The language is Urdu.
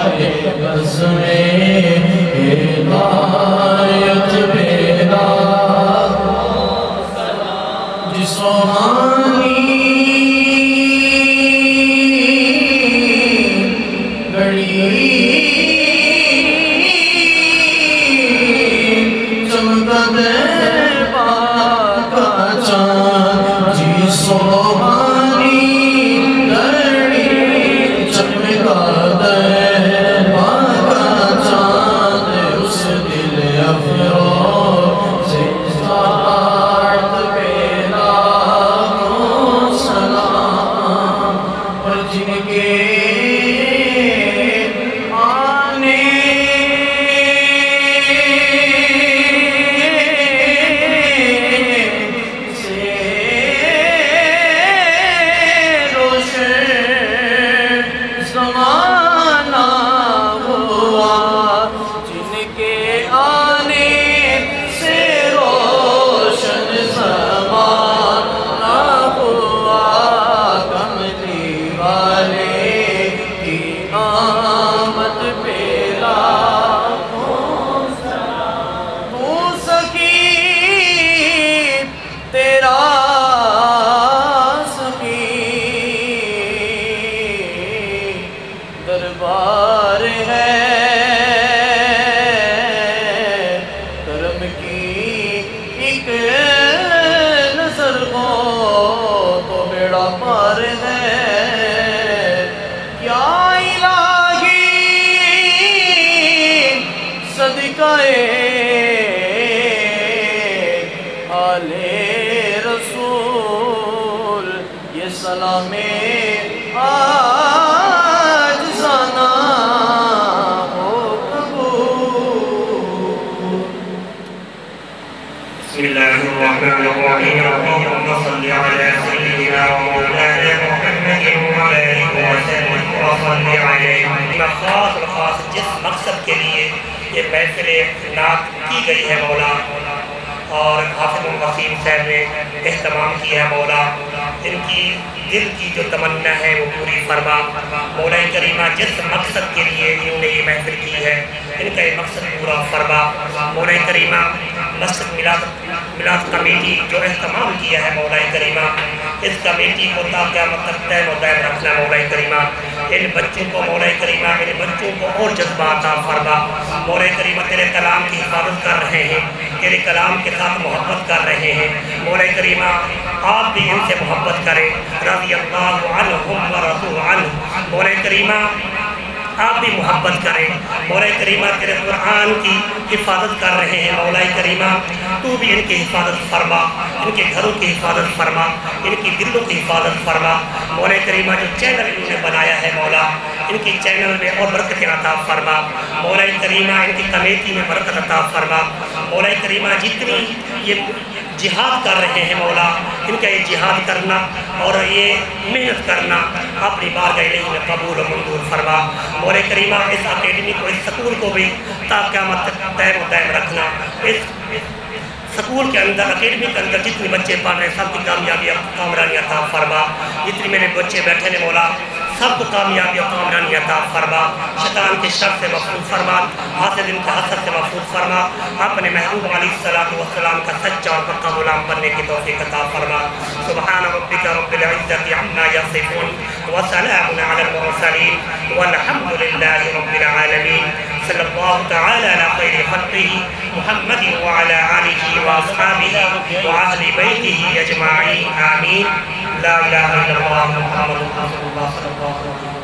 بس میں ہدایت پیدا جس روحانی گھڑی چمکا دے پاک چاند جس روحانی گھڑی چمکا دے پاک چاند اس دل افروز سے ساعت پیدا ہو سلام اور جن کے دربار ہے کرم کی ایک نظر ہو تو بیڑا پار ہے کیا الہی صدقہ آل رسول یہ سلام بسم الله الرحمن الرحيم اللهم صل على سيدنا ومولانا محمد وعلى آله وسلم وصل عليه خاص الخاص جس مقصد کے لیے یہ محفل نعت کی گئی ہے مولا اور حافظ وسیم صاحب نے اہتمام کیا ہے مولا ان کی دل کی جو تمنا ہے وہ پوری فرما مولا کریمہ جس مقصد کے لیے انہوں نے یہ محفل کی ہے ان کا یہ مقصد پورا فرما مولا کریمہ مسجد میلاد کمیٹی جو اہتمام کیا ہے مولا کریمہ اس کمیٹی کو تا قیامت تک قائم و دائم رکھنا مولا کریمہ ان بچوں کو مولا کریمہ ان بچوں کو اور جذبات عطا فرما مولا کریمہ تیرے کلام کی حفاظت کر رہے ہیں تیرے کلام کے ساتھ محبت کر رہے ہیں مولا کریمہ آپ بھی ان سے محبت کریں رضی اللہ عنہم ورضوا عنہ مولا کریمہ آپ بھی محبت کریں مولا کریمہ تیرے قرآن کی حفاظت کر رہے ہیں مولا کریمہ تو بھی ان کی حفاظت فرما ان کے گھروں کی حفاظت فرما ان کی دلوں کی حفاظت فرما مولا کریمہ جو چینل انہوں نے بنایا ہے مولا ان کی چینل میں اور برکت عطا فرما مولا کریمہ ان کی کمیٹی میں برکت عطا فرما مولا کریمہ جتنی یہ جہاد کر رہے ہیں مولا ان کا یہ جہاد کرنا اور یہ محنت کرنا اپنی بارگاہ الہی میں قبول و منظور فرما مولا کریمہ اس اکیڈمی کو اس سکول کو بھی تا قیامت تک قائم و دائم رکھنا اس سکول کے اندر اکیڈمی کے اندر جتنے بچے پڑھ رہے ہیں سب کی کامیابی کامرانی عطا فرما جتنے میرے بچے بیٹھے ہیں مولا سب کو کامیابی اور کامرانی عطا فرما شیطان کے شر سے محفوظ فرما حاسد ان کے حسد سے محفوظ فرما اپنے محبوب علیہ السلام کا سچا اور پکا غلام بننے کی توفیق عطا فرما سبحان ربک رب العزت عما یصفون وسلام علی المرسلین والحمد للہ رب العالمین صلی اللہ تعالی علی خیر خلقہ محمد وعلى آلہ وأصحابه وأهل بيته أجمعين آمين لا إله إلا الله محمد رسول الله صلى الله عليه وسلم